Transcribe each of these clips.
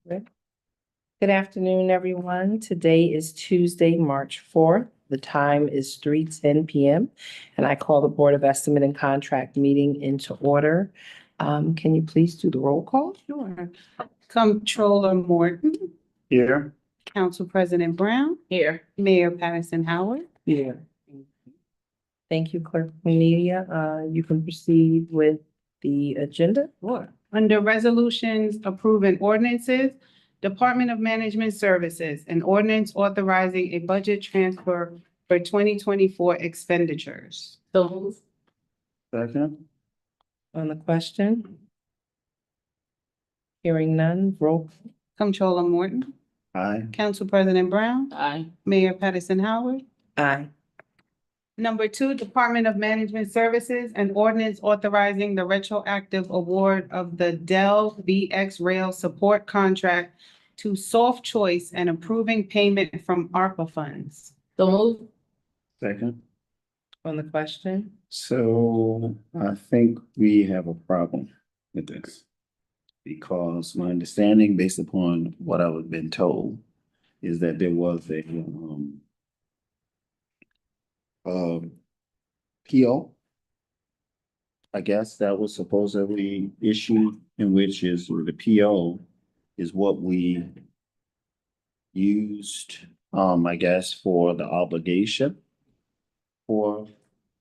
Good afternoon, everyone. Today is Tuesday, March 4th. The time is 3:10 PM, and I call the Board of Estimate and Contract meeting into order. Can you please do the roll call? Sure. Comptroller Morton, Here. Council President Brown, Here. Mayor Patterson Howard. Here. Thank you, Clerk Cornelia. You can proceed with the agenda. Sure. Under Resolutions Approving Ordinances, Department of Management Services, an ordinance authorizing a budget transfer for 2024 expenditures. Second. On the question? Hearing none, roll. Comptroller Morton, Aye. Council President Brown, Aye. Mayor Patterson Howard. Aye. Number two, Department of Management Services, an ordinance authorizing the retroactive award of the Dell VX Rail support contract to Soft Choice and approving payment from ARPA funds. Second. On the question? So I think we have a problem with this. Because my understanding, based upon what I was been told, is that there was a PO. I guess that was supposedly issued, in which is the PO is what we used, I guess, for the obligation for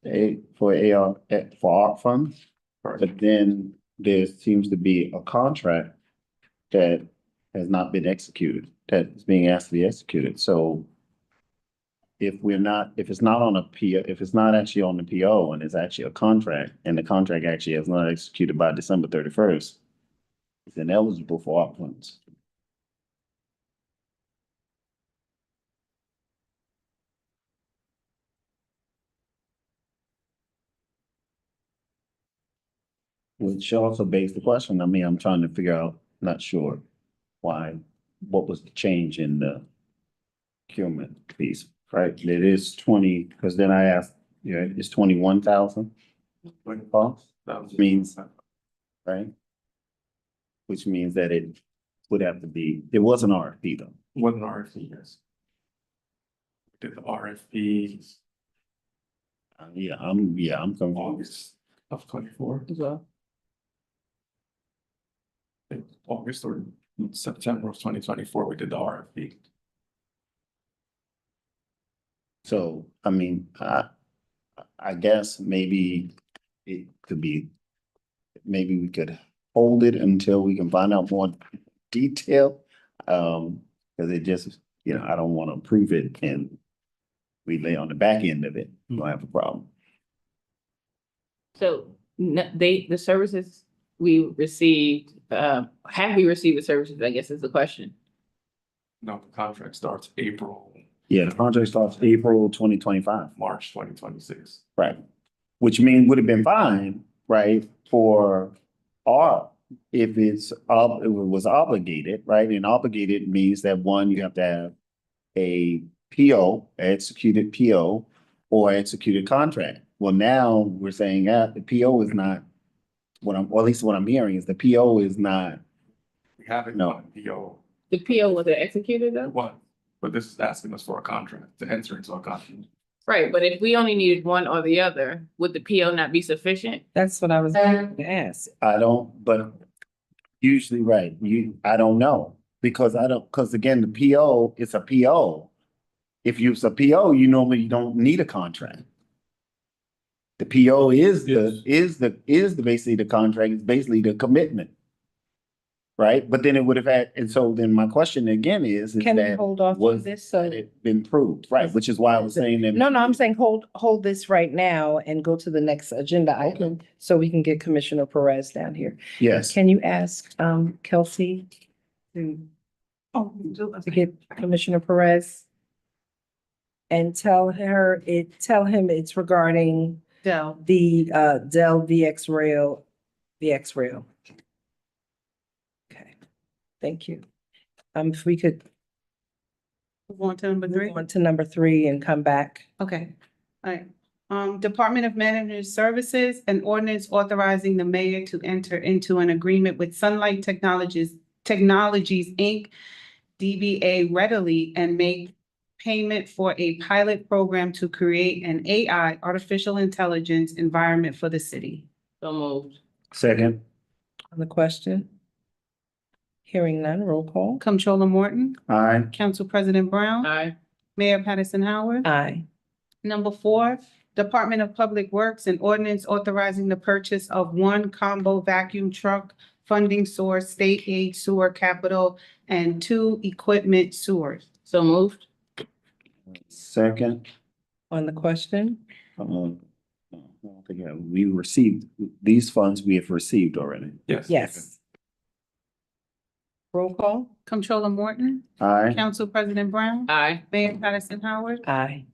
ARP funds. But then there seems to be a contract that has not been executed, that is being asked to be executed. So if it's not on a PO, if it's not actually on the PO and it's actually a contract, and the contract actually is not executed by December 31st, it's ineligible for ARP funds. Which also begs the question, I mean, I'm trying to figure out, not sure why, what was the change in the procurement piece, right? It is 20, because then I asked, it's 21,000. Cost, means, right? Which means that it would have to be, it was an RFP though. Wasn't RFP, yes. Did the RFP I'm confused. August of 24, As well. I think August or September of 2024, we did the RFP. So, I mean, I guess maybe it could be, maybe we could hold it until we can find out more detail. Because it just, I don't want to approve it and we lay on the back end of it, we'll have a problem. So the services we received, have we received the services, I guess is the question. No, the contract starts April, Yeah, the contract starts April 2025. March 2026. Right. Which means would have been fine, right, for if it was obligated, right? And obligated means that one, you have to have a PO, executed PO, or executed contract. Well, now we're saying that the PO is not or at least what I'm hearing is the PO is not. We haven't No. done PO The PO was it executed though? one, but this is asking us for a contract to enter into a contract. Right, but if we only needed one or the other, would the PO not be sufficient? That's what I was going to ask. I don't, but usually, right, I don't know, because again, the PO, it's a PO. If it's a PO, you normally don't need a contract. The PO is basically the contract, it's basically the commitment. Right, but then it would have had, and so then my question again is Can we that hold off on was this? So, it been proved, right, which is why I was saying that. no, I'm saying hold this right now and go to the next agenda item so we can get Commissioner Perez down here. Yes, Can you ask, Kelsey to get Commissioner Perez? And tell him it's regarding Dell. the, Dell VX Rail. Okay, thank you. If we could Move on to number three. move on to number 3 and come back. Okay, all right. Department of Management Services, an ordinance authorizing the mayor to enter into an agreement with Sunlight Technologies Technologies, Inc., DBA Readily, and make payment for a pilot program to create an AI, artificial intelligence environment for the city. So moved. Second. On the question? Hearing none, roll call. Comptroller Morton, Aye. Council President Brown, Aye. Mayor Patterson Howard. Aye. Number 4, Department of Public Works and ordinance authorizing the purchase of 1 combo vacuum truck, funding source, state aid sewer capital, and 2 equipment sewers. So moved. Second. On the question? I don't think we received, these funds we have received already. Yes. Yes. Roll call? Comptroller Morton, Aye. Council President Brown, Aye. Mayor Patterson Howard. Aye.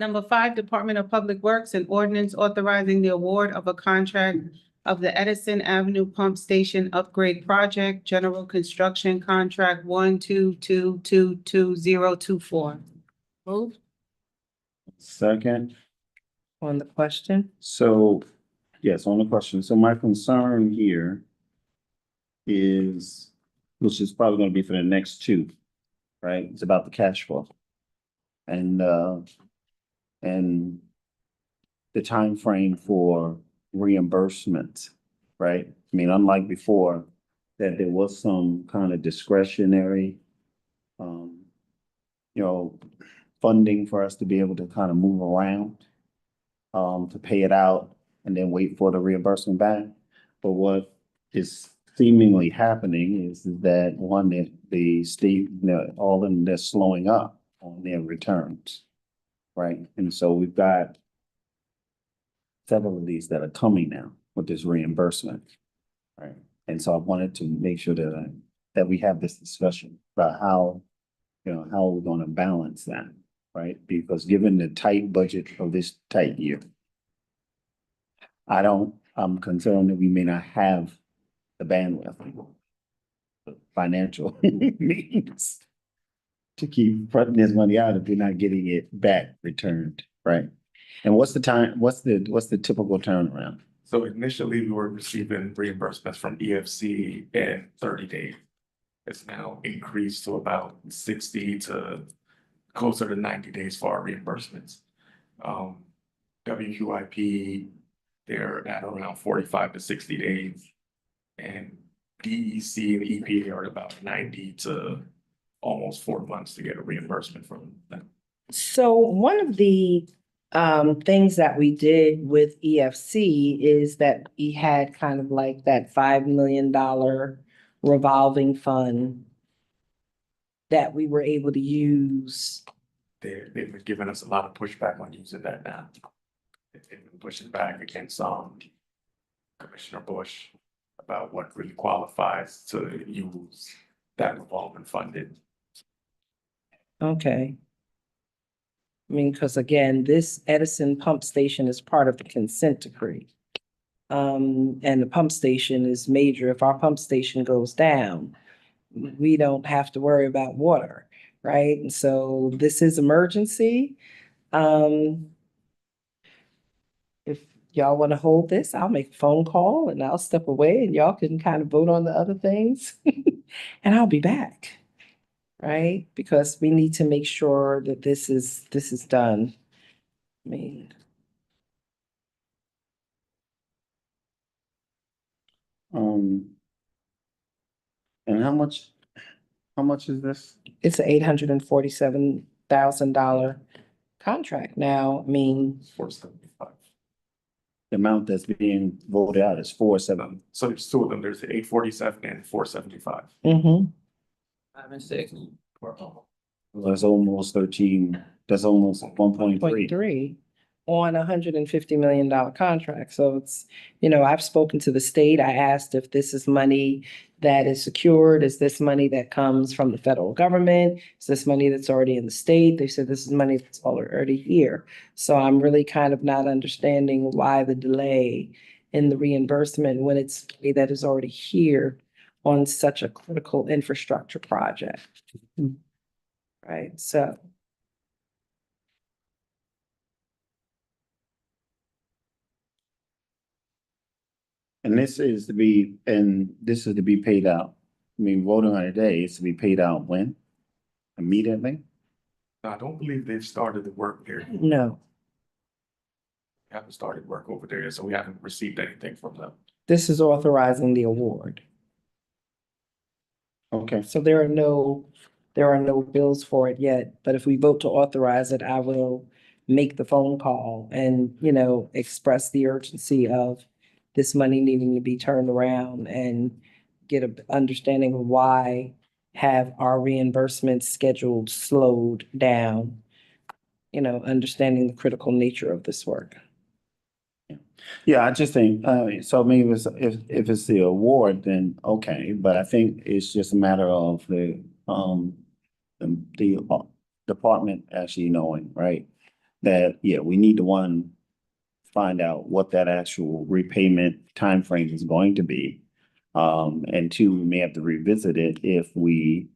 Number 5, Department of Public Works and ordinance authorizing the award of a contract of the Edison Avenue Pump Station Upgrade Project, General Construction Contract 122222024. Moved. Second. On the question? So, yes, on the question. So my concern here is, which is probably gonna be for the next two, right? It's about the cash flow. And the time frame for reimbursement, right? I mean, unlike before, that there was some kind of discretionary, funding for us to be able to kind of move around, to pay it out and then wait for the reimbursement back. But what is seemingly happening is that one, that the state, all of them, they're slowing up on their returns. Right? And so we've got several of these that are coming now with this reimbursement. Right? And so I wanted to make sure that we have this discussion about how we're gonna balance that, right? Because given the tight budget of this tight year, I'm concerned that we may not have the bandwidth, the financial means to keep putting this money out if we're not getting it back returned, right? And what's the typical turnaround? So initially, we were receiving reimbursements from EFC in 30 days. It's now increased to about 60 to closer to 90 days for our reimbursements. WQIP, they're at around 45 to 60 days. And DEC and EPA are at about 90 to almost 4 months to get a reimbursement from them. So one of the things that we did with EFC is that we had kind of like that $5 million revolving fund that we were able to use. They've been giving us a lot of pushback on using that now. They've been pushing back against Commissioner Bush about what really qualifies to use that revolving funding. Okay. I mean, because again, this Edison pump station is part of the consent decree. And the pump station is major. If our pump station goes down, we don't have to worry about water, right? And so this is emergency. If y'all want to hold this, I'll make a phone call and I'll step away and y'all can kind of vote on the other things. And I'll be back, right? Because we need to make sure that this is done. I mean, And how much is this? it's an $847,000 contract now. I mean, 475. The amount that's being voted out is 470. So there's two of them. There's the 847 and 475. 5 and 6. That's almost 13, that's almost 1.3. 0.3 on a $150 million contract. So it's, I've spoken to the state. I asked if this is money that is secured. Is this money that comes from the federal government? Is this money that's already in the state? They said this is money that's already here. So I'm really kind of not understanding why the delay in the reimbursement when it's money that is already here on such a critical infrastructure project. Right, so. And this is to be paid out I mean, voting on it today is to be paid out when? Immediately? I don't believe they've started the work there. No, Haven't started work over there, so we haven't received anything from them. this is authorizing the award. Okay, So there are no bills for it yet, but if we vote to authorize it, I will make the phone call and, express the urgency of this money needing to be turned around and get an understanding of why have our reimbursements scheduled slowed down, understanding the critical nature of this work. yeah, I just think, so I mean, if it's the award, then okay, but I think it's just a matter of the department actually knowing, right? That, yeah, we need to, one, find out what that actual repayment timeframe is going to be. And two, we may have to revisit it if we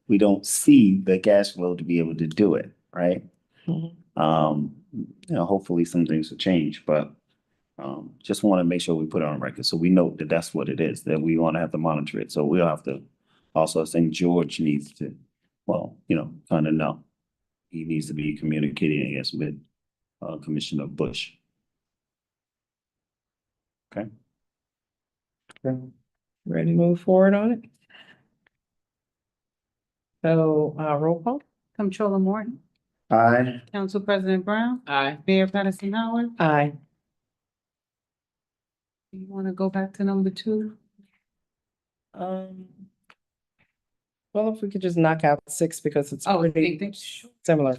we don't see the cash flow to be able to do it, right? Mhm. Hopefully some things will change, but just want to make sure we put it on record, so we know that that's what it is, that we want to have to monitor it. So we'll have to, also, I think George needs to, well, kind of know. He needs to be communicating, I guess, with Commissioner Bush. Okay. Ready to move forward on it? So, roll call? Comptroller Morton, Aye. Council President Brown, Aye. Mayor Patterson Howard. Aye. You want to go back to number 2? Well, if we could just knock out 6 because it's Oh, pretty thank you. similar.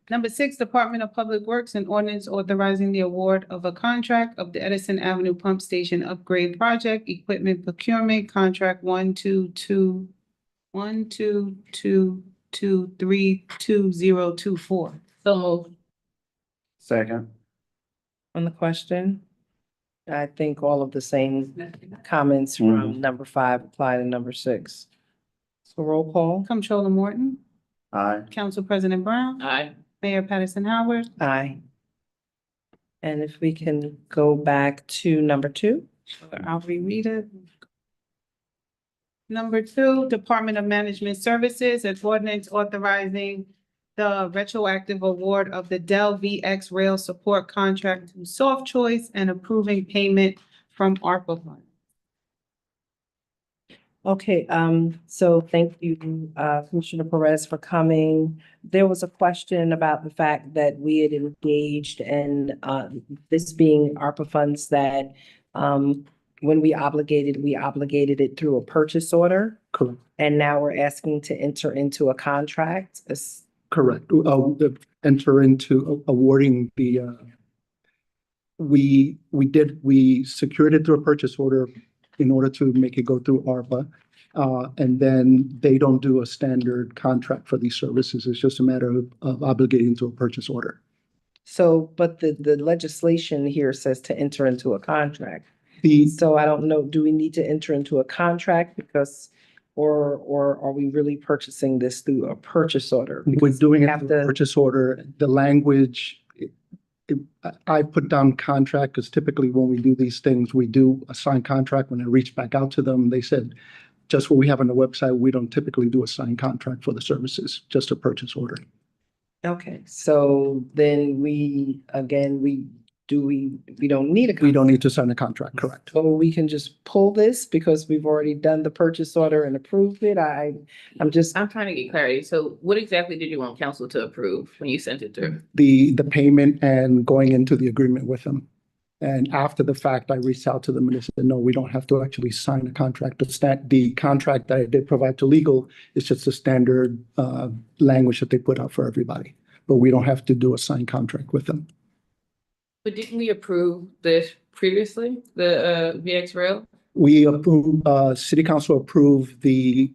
Number 6, Department of Public Works and Ordinance authorizing the award of a contract of the Edison Avenue Pump Station Upgrade Project, Equipment Procurement Contract 122232024. So moved. Second. On the question, I think all of the same comments from number 5 apply to number 6. So roll call? Comptroller Morton, Aye. Council President Brown, Aye. Mayor Patterson Howard. Aye. And if we can go back to number 2? I'll reread it. Number 2, Department of Management Services, an ordinance authorizing the retroactive award of the Dell VX Rail Support Contract to Soft Choice and approving payment from ARPA funds. Okay, so thank you, Commissioner Perez, for coming. There was a question about the fact that we had engaged in, this being ARPA funds that, when we obligated it through a purchase order. Correct, And now we're asking to enter into a contract. correct. Enter into awarding the, we secured it through a purchase order in order to make it go through ARPA. And then they don't do a standard contract for these services. It's just a matter of obligating to a purchase order. So, but the legislation here says to enter into a contract. The, So I don't know, do we need to enter into a contract because, or are we really purchasing this through a purchase order? we're Because doing we it have through a to- purchase order, the language, I put down contract because typically when we do these things, we do a signed contract. When I reached back out to them, they said, just what we have on the website, we don't typically do a signed contract for the services, just a purchase order. Okay, so then we don't need a. We don't need to sign a contract, correct? So we can just pull this because we've already done the purchase order and approved it. I'm trying to get clarity. So what exactly did you want council to approve when you sent it through? The payment and going into the agreement with them. And after the fact, I reached out to them and they said, no, we don't have to actually sign a contract. The contract that I did provide to legal is just a standard language that they put out for everybody. But we don't have to do a signed contract with them. But didn't we approve this previously, the VX Rail? We approved, city council approved the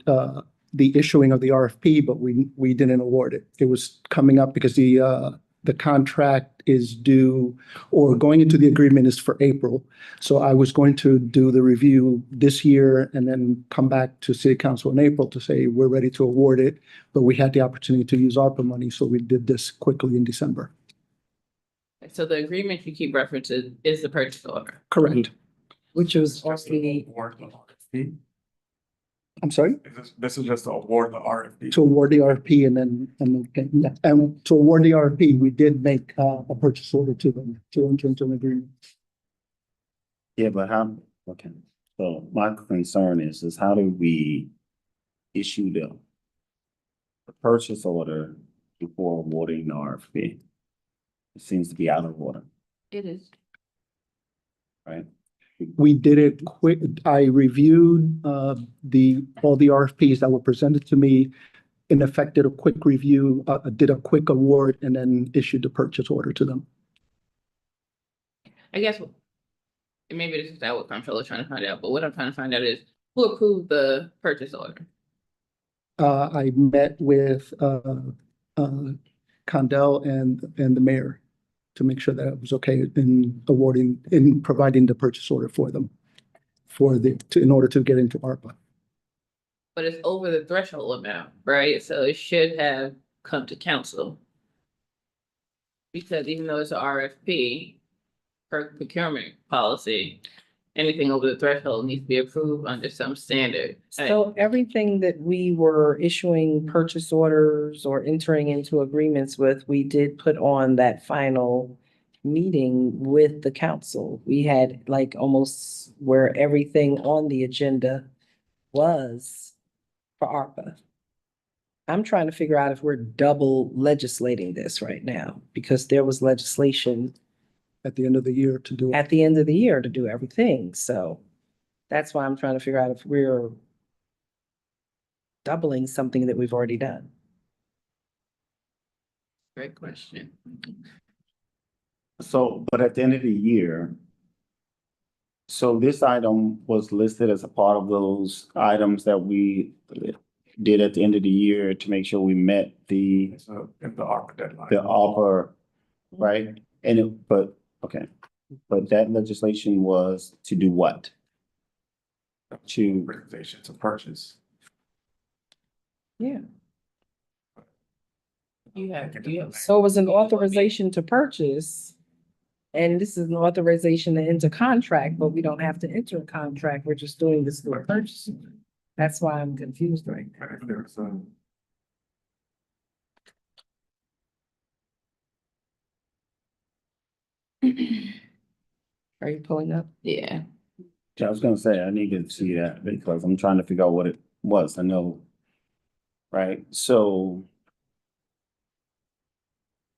issuing of the RFP, but we didn't award it. It was coming up because the contract is due, or going into the agreement is for April. So I was going to do the review this year and then come back to city council in April to say we're ready to award it. But we had the opportunity to use ARPA money, so we did this quickly in December. So the agreement you keep referencing is the purchase order. Correct. which was Just to already, award the RFP. I'm sorry? This is just to award the RFP. To award the RFP and to award the RFP, we did make a purchase order to them to enter into an agreement. Yeah, but how, okay, so my concern is how do we issue the purchase order before awarding the RFP? It seems to be out of order, It is. right? We did it quick. I reviewed all the RFPs that were presented to me. In effect, did a quick review, did a quick award, and then issued the purchase order to them. I guess, maybe this is not what Comptroller trying to find out, but what I'm trying to find out is who approved the purchase order? I met with Condell and the mayor to make sure that it was okay in providing the purchase order for them in order to get into ARPA. But it's over the threshold amount, right? So it should have come to council. Because even though it's an RFP per procurement policy, anything over the threshold needs to be approved under some standard. so everything that we were issuing purchase orders or entering into agreements with, we did put on that final meeting with the council. We had like almost where everything on the agenda was for ARPA. I'm trying to figure out if we're double legislating this right now, because there was legislation At the end of the year to do it. at the end of the year to do everything, so that's why I'm trying to figure out if we're doubling something that we've already done. Great question. So, but at the end of the year, so this item was listed as a part of those items that we did at the end of the year to make sure we met the It's in the ARPA deadline. offer, right? And it, but, okay, but that legislation was to do what? To, Organization to purchase. Yeah, You have. so it was an authorization to purchase. And this is an authorization to enter contract, but we don't have to enter a contract, we're just doing this through a purchase. That's why I'm confused right now. But if there's a, Are you pulling up? Yeah. I was gonna say, I need to see that because I'm trying to figure out what it was. I know. Right, so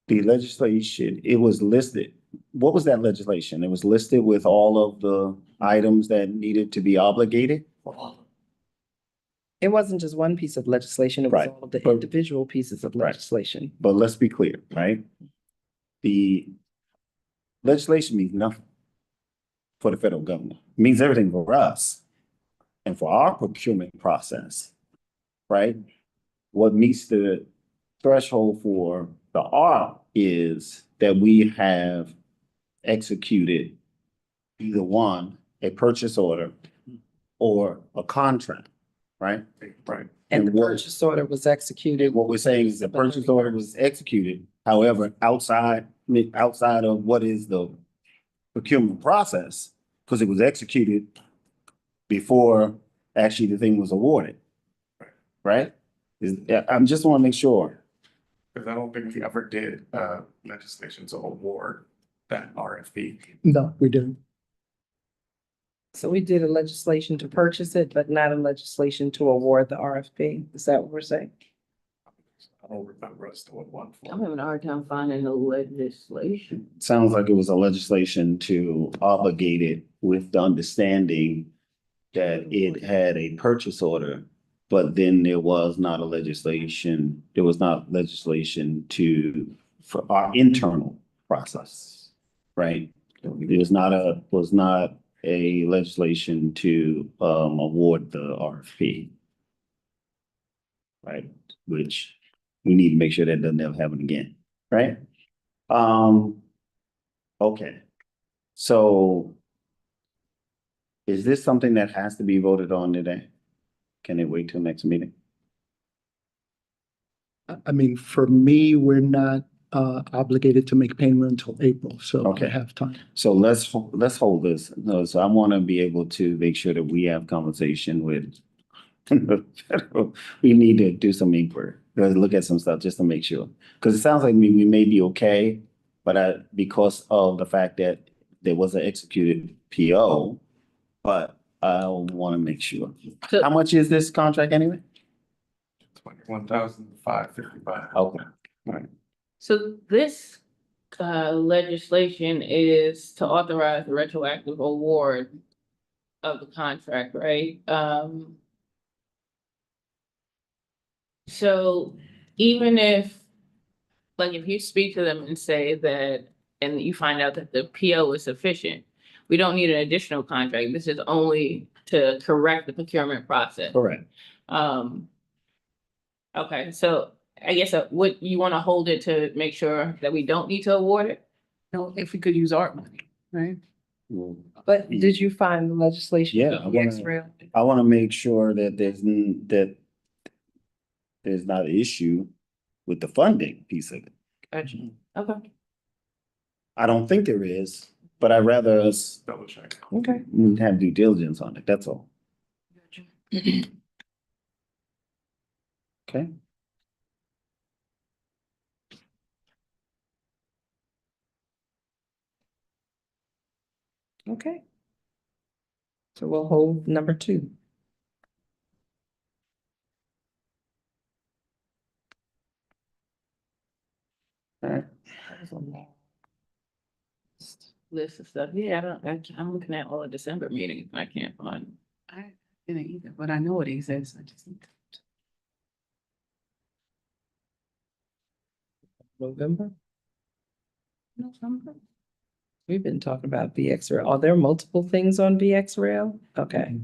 the legislation, it was listed. What was that legislation? It was listed with all of the items that needed to be obligated? It wasn't just one piece of legislation, it was Right. all of the But- individual pieces of Right. legislation. But let's be clear, right? The legislation means nothing for the federal government. It means everything for us and for our procurement process, right? What meets the threshold for the ARP is that we have executed either one, a purchase order or a contract, right? right, And the And what- purchase order was executed. What we're saying is the purchase order was executed, however, outside of what is the procurement process, because it was executed before actually the thing was awarded. Right? I'm just want to make sure. because I don't think we ever did legislation to award that RFP. No, we didn't. So we did a legislation to purchase it, but not a legislation to award the RFP. Is that what we're saying? I don't remember us doing one I'm for. having a hard time finding the legislation. Sounds like it was a legislation to obligate it with the understanding that it had a purchase order, but then there was not legislation for our internal process, right? There was not a legislation to award the RFP. Right, which we need to make sure that doesn't ever happen again, right? Okay, so is this something that has to be voted on today? Can it wait till next meeting? I mean, for me, we're not obligated to make payment until April, so I Okay. have time. So let's hold this. No, so I want to be able to make sure that we have conversation with the federal. We need to do some inquiry, look at some stuff just to make sure. Because it sounds like we may be okay, but because of the fact that there was an executed PO, but I want to make sure. So- How much is this contract anyway? 21,555. Okay, all right. So this legislation is to authorize the retroactive award of the contract, right? So even if, like, if you speak to them and say that, and you find out that the PO is sufficient, we don't need an additional contract. This is only to correct the procurement process. Correct. Okay, so I guess what you want to hold it to make sure that we don't need to award it? No, if we could use art money, right? Well, But did you find the legislation? Yeah, I wanna- X-Rail? I want to make sure that there's not an issue with the funding piece of it. Gotcha. Okay. I don't think there is, but I'd rather us Double check. Okay. have due diligence on it, that's all. Okay? Okay. So we'll hold number 2. All right. List of stuff. Yeah, I'm looking at all the December meetings. I can't find. I didn't either, but I know it exists. I just need to. November? November. We've been talking about VX Rail. Are there multiple things on VX Rail? Okay.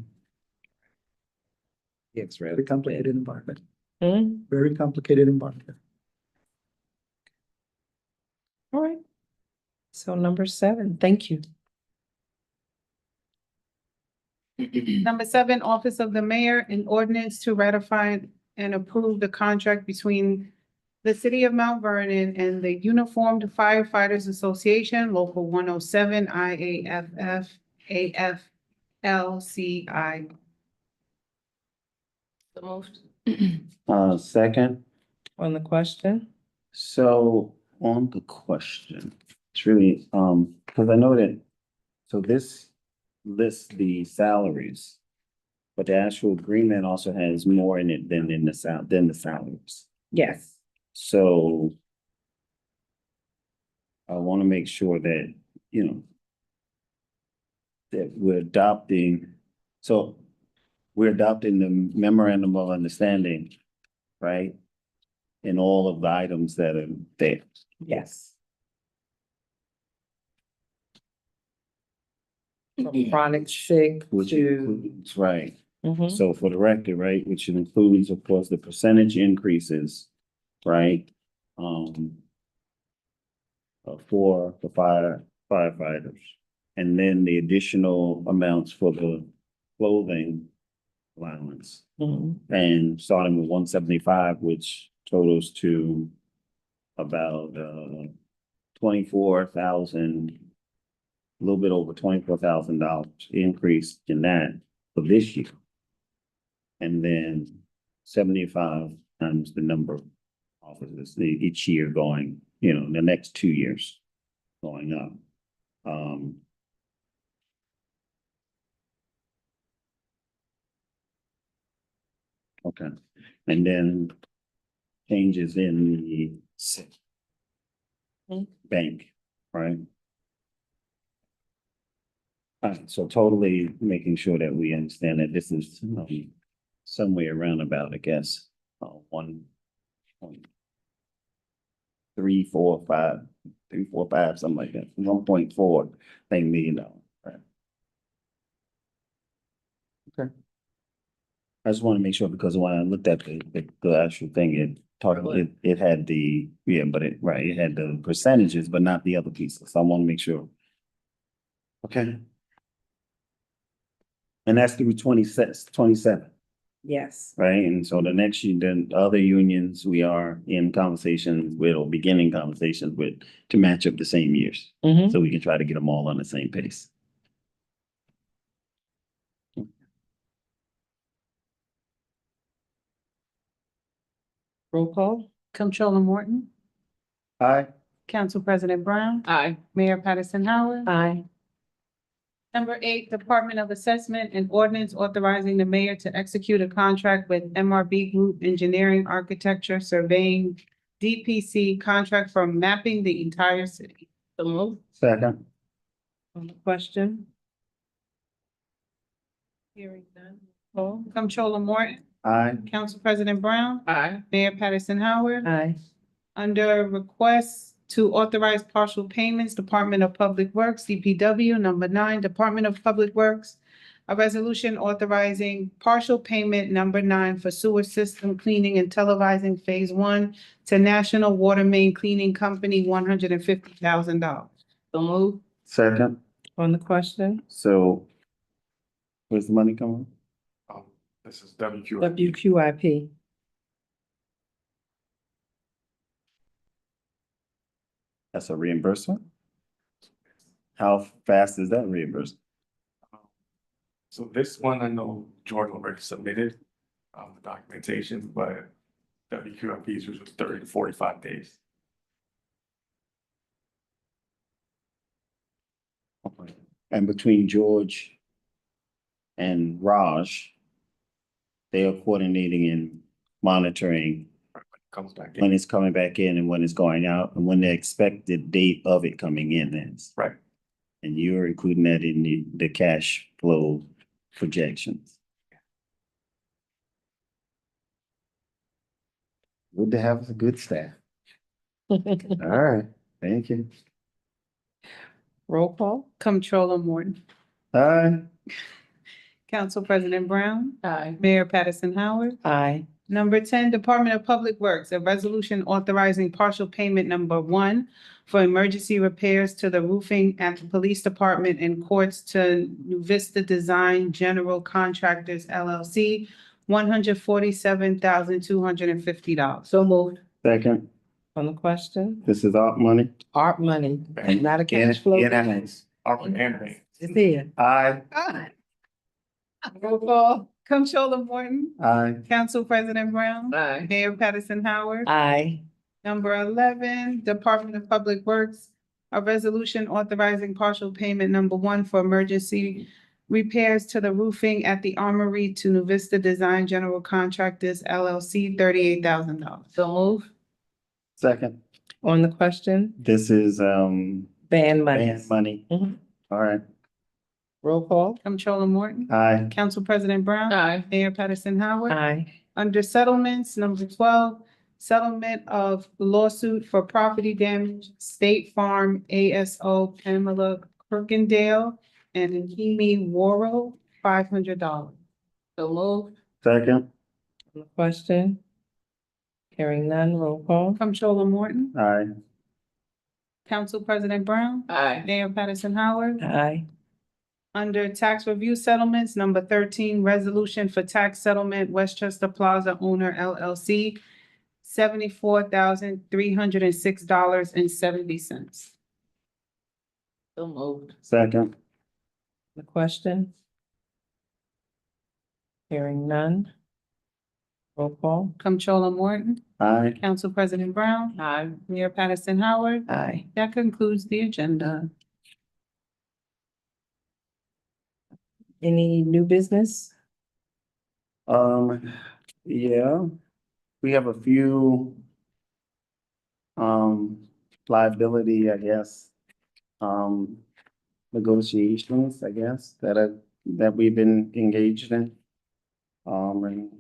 VX Rail. Very complicated environment, Hmm? very complicated environment. All right. So number 7, thank you. Number 7, Office of the Mayor, an ordinance to ratify and approve the contract between the City of Mount Vernon and the Uniformed Firefighters Association, Local 107, IAFF, AFLCI. The most. Second, On the question? so on the question, it's really, because I know that, so this lists the salaries, but the actual agreement also has more in it than the salaries. Yes. So I want to make sure that, that we're adopting the memorandum of understanding, right? In all of the items that are there. Yes. From chronic sick Which to. includes, right, Mhm. so for the record, right, which includes, of course, the percentage increases, right? For the firefighters, and then the additional amounts for the clothing allowance. Mhm. And starting with 175, which totals to about 24,000, a little bit over $24,000 increase in that for this year. And then 75 times the number of officers each year going, the next 2 years going up. Okay, and then changes in the bank, right? All right, so totally making sure that we understand that this is somewhere around about, I guess, 1.345, something like that, 1.4 million. Right? Okay. I just want to make sure, because when I looked at the actual thing, it had the, it had the percentages, but not the other pieces. So I want to make sure. Okay. And that's through 27. Yes. right? And so the next, the other unions, we are in conversations with, or beginning conversations with, to match up the same years. Mhm. So we can try to get them all on the same pace. Roll call? Comptroller Morton, Aye. Council President Brown, Aye. Mayor Patterson Howard. Aye. Number 8, Department of Assessment and Ordinance authorizing the mayor to execute a contract with MRB Group Engineering Architecture Surveying DPC contract for mapping the entire city. So moved. Second. On the question? Hearing none. Roll. Comptroller Morton, Aye. Council President Brown, Aye. Mayor Patterson Howard. Aye. Under requests to authorize partial payments, Department of Public Works, DPW. Number 9, Department of Public Works, a resolution authorizing partial payment number 9 for sewer system cleaning and televising Phase 1 to National Water Main Cleaning Company, $150,000. So moved. Second. On the question? So where's the money coming? This is WQ. WQIP. That's a reimbursement? How fast is that reimbursement? So this one, I know George already submitted, the documentation, but WQIP's was 30 to 45 days. And between George and Raj, they are coordinating and monitoring Comes back when in, it's coming back in and when it's going out and when the expected date of it coming in is. right? And you're including that in the cash flow projections. Good to have a good staff. All right, thank you. Roll call? Comptroller Morton, Aye. Council President Brown, Aye. Mayor Patterson Howard. Aye. Number 10, Department of Public Works, a resolution authorizing partial payment number 1 for emergency repairs to the roofing at the police department and courts to New Vista Design General Contractors LLC, $147,250. So moved. Second, On the question? this is ARP money. ARP money, not a cash flow. ARPA and bank. It's here. Aye. Roll call? Comptroller Morton, Aye. Council President Brown, Aye. Mayor Patterson Howard. Aye. Number 11, Department of Public Works, a resolution authorizing partial payment number 1 for emergency repairs to the roofing at the Armory to New Vista Design General Contractors LLC, $38,000. So moved. Second, On the question? this is Ban money. band money. Mhm. All right. Roll call? Comptroller Morton, Aye. Council President Brown, Aye. Mayor Patterson Howard. Aye. Under settlements, number 12, settlement of lawsuit for property damage, State Farm ASO Pamela Kirkendale and Akimi Worrell, $500. So moved. Second, On the question? Hearing none, roll call? Comptroller Morton, aye. Council President Brown, Aye. Mayor Patterson Howard. Aye. Under tax review settlements, number 13, resolution for tax settlement, Westchester Plaza owner LLC, $74,306.70. So moved. Second, The question? Hearing none. Roll call? Comptroller Morton, aye. Council President Brown, Aye. Mayor Patterson Howard. Aye. That concludes the agenda. Any new business? Yeah, we have a few liability, I guess, negotiations, I guess, that we've been engaged in. And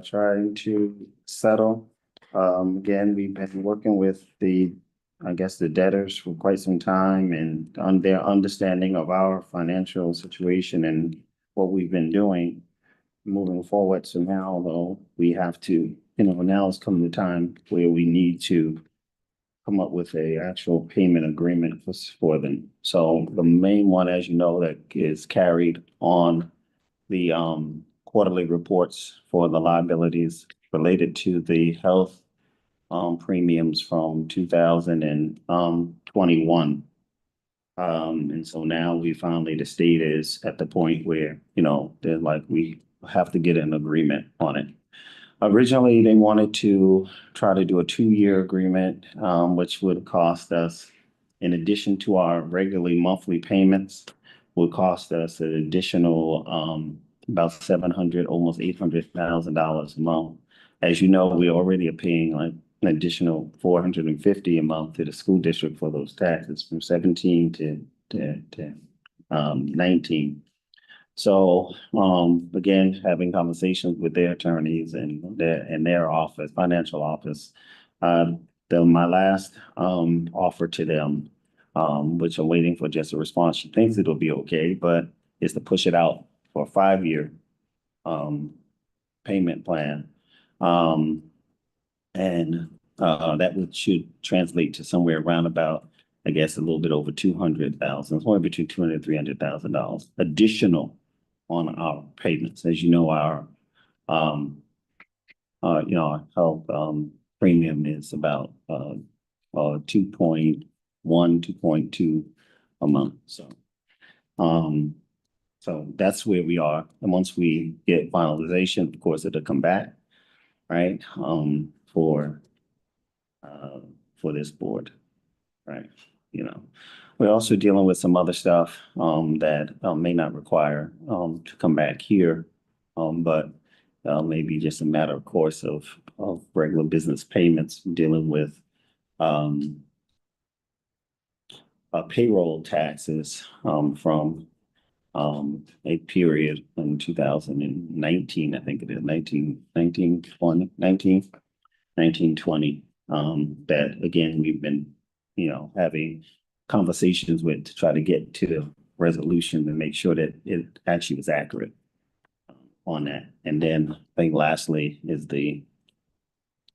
trying to settle. Again, we've been working with the debtors for quite some time and on their understanding of our financial situation and what we've been doing moving forward. So now, though, we have to, now is come the time where we need to come up with a actual payment agreement for them. So the main one, as you know, that is carried on the quarterly reports for the liabilities related to the health premiums from 2021. And so now the state is at the point where, they're like, we have to get an agreement on it. Originally, they wanted to try to do a 2-year agreement, which would cost us, in addition to our regularly monthly payments, would cost us an additional about $700, almost $800,000 a month. As you know, we already are paying like an additional $450 a month to the school district for those taxes from 17 to 19. So, again, having conversations with their attorneys and their office, financial office, my last offer to them, which I'm waiting for just a response. She thinks it'll be okay, but is to push it out for a 5-year payment plan. That should translate to somewhere around about, I guess, a little bit over 200,000, somewhere between $200,000 and $300,000 additional on our payments. As you know, our health premium is about 2.1, 2.2 a month. So that's where we are. And once we get finalization, of course, it'll come back, right? For this board, right? We're also dealing with some other stuff that may not require to come back here, but maybe just a matter of course of regular business payments, dealing with payroll taxes from a period in 2019, I think it is 1920, that again, we've been, having conversations with to try to get to the resolution and make sure that it actually was accurate on that. And then I think lastly is the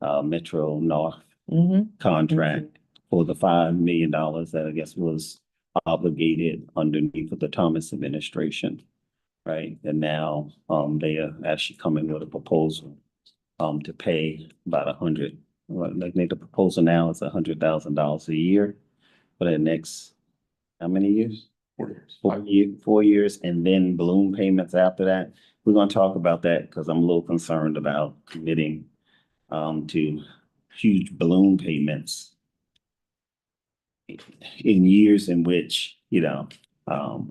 Metro North contract for the $5 million that I guess was obligated underneath of the Thomas administration, right? And now they are actually coming with a proposal to pay about the proposal now is $100,000 a year for the next, how many years? 4 years. 4 years, and then balloon payments after that. We're going to talk about that because I'm a little concerned about committing to huge balloon payments in years in which,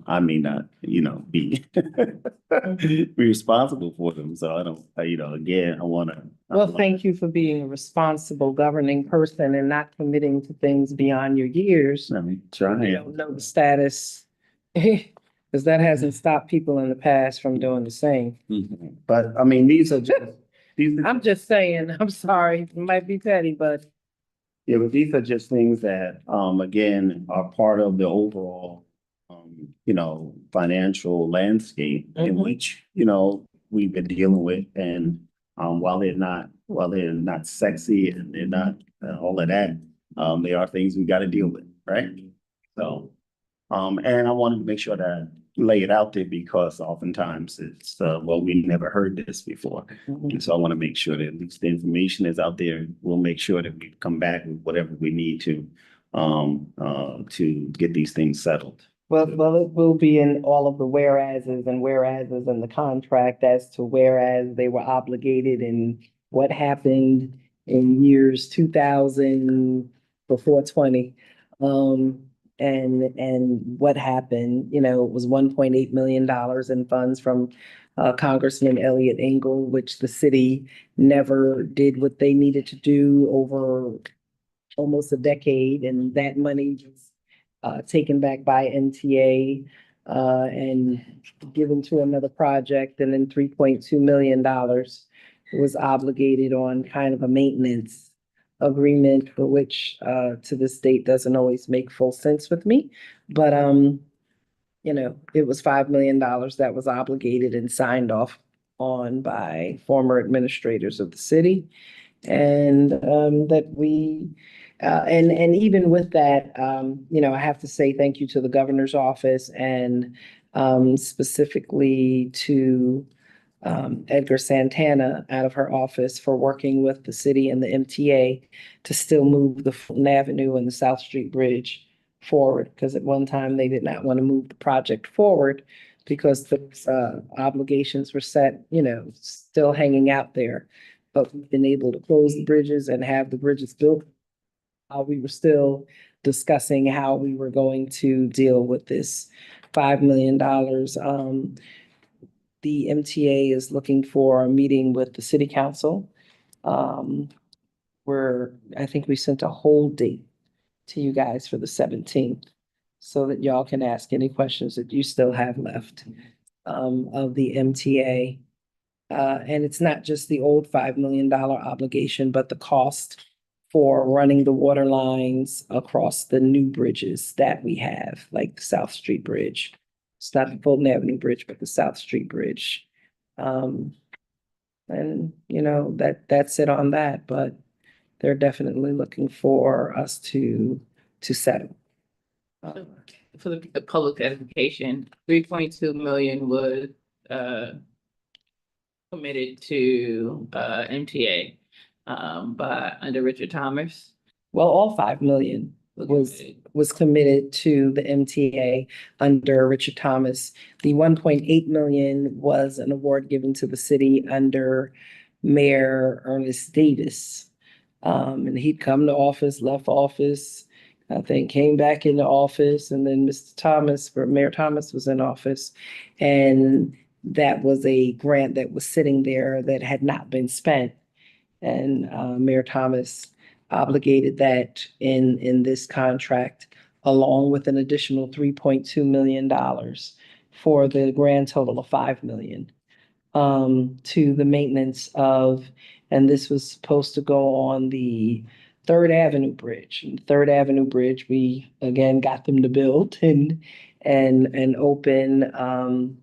I may not, be responsible for them. So I don't, again, I want to. Well, thank you for being a responsible governing person and not committing to things beyond your years. I mean, trying. You don't know the status, because that hasn't stopped people in the past from doing the same. Mhm. But I mean, these are I'm just saying, I'm sorry, it might be petty, but yeah, but these are just things that, again, are part of the overall, financial landscape in Mhm. which, we've been dealing with. And while they're not sexy and they're not all of that, they are things we got to deal with, right? So, and I wanted to make sure that I lay it out there because oftentimes it's, we never heard this before. And so I want to make sure that at least the information is out there. We'll make sure that we come back with whatever we need to get these things settled. Well, it will be in all of the whereases in the contract as to whereas they were obligated and what happened in years 2000 before 20. And what happened, it was $1.8 million in funds from Congressman Elliot Engel, which the city never did what they needed to do over almost a decade. And that money was taken back by NTA and given to another project. And then $3.2 million was obligated on kind of a maintenance agreement, for which to this date doesn't always make full sense with me. But it was $5 million that was obligated and signed off on by former administrators of the city. And that we and even with that, I have to say thank you to the governor's office and specifically to Edgar Santana out of her office for working with the city and the MTA to still move the Fulton Avenue and the South Street Bridge forward, because at one time they did not want to move the project forward because the obligations were set, still hanging out there. But we've been able to close the bridges and have the bridges built. We were still discussing how we were going to deal with this $5 million. The MTA is looking for a meeting with the city council. I think we sent a whole date to you guys for the 17th so that y'all can ask any questions that you still have left of the MTA. And it's not just the old $5 million obligation, but the cost for running the water lines across the new bridges that we have, like the South Street Bridge. It's not the Fulton Avenue Bridge, but the South Street Bridge. And that's it on that, but they're definitely looking for us to settle. For the public edification, 3.2 million was committed to MTA by under Richard Thomas. Well, all 5 million was committed to the MTA under Richard Thomas. The 1.8 million was an award given to the city under Mayor Ernest Davis. And he'd come to office, left office, I think came back into office, and then Mayor Thomas was in office. And that was a grant that was sitting there that had not been spent. And Mayor Thomas obligated that in this contract, along with an additional $3.2 million for the grand total of $5 million to the maintenance of, and this was supposed to go on the Third Avenue Bridge. And Third Avenue Bridge, we again got them to build and open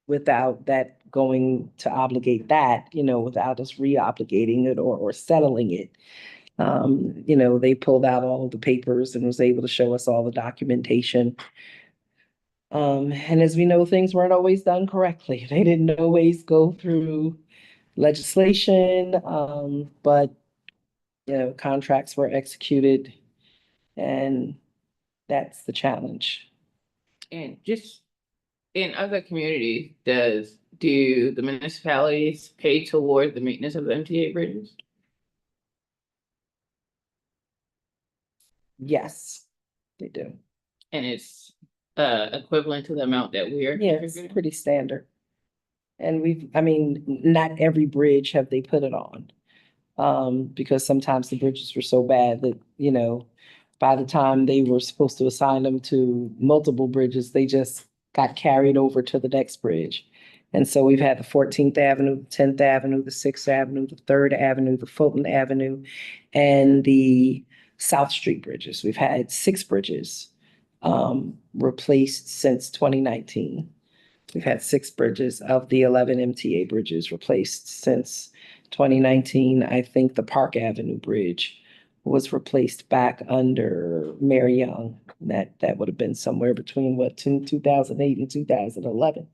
without that going to obligate that, without us re-obligating it or settling it. They pulled out all of the papers and was able to show us all the documentation. And as we know, things weren't always done correctly. They didn't always go through legislation, but, contracts were executed, and that's the challenge. And just in other communities, do the municipalities pay toward the maintenance of the MTA bridges? Yes, they do. And it's equivalent to the amount that we're. Yeah, it's pretty standard. And not every bridge have they put it on. Because sometimes the bridges were so bad that, by the time they were supposed to assign them to multiple bridges, they just got carried over to the next bridge. And so we've had the 14th Avenue, the 10th Avenue, the 6th Avenue, the 3rd Avenue, the Fulton Avenue, and the South Street bridges. We've had 6 bridges replaced since 2019. We've had 6 bridges of the 11 MTA bridges replaced since 2019. I think the Park Avenue Bridge was replaced back under Mary Young. That would have been somewhere between 2008 and 2011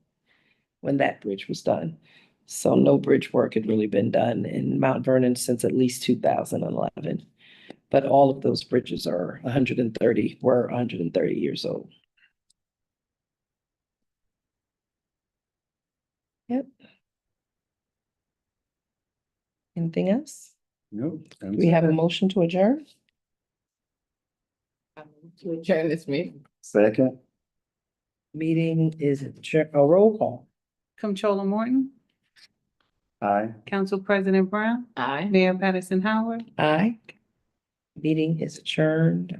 when that bridge was done. So no bridge work had really been done in Mount Vernon since at least 2011. But all of those bridges were 130 years old. Yep. Anything else? No. Do we have a motion to adjourn? To adjourn this meeting. Second? Meeting is adjourned. A roll call. Comptroller Morton, Aye. Council President Brown, Aye. Mayor Patterson Howard. Aye. Meeting is adjourned.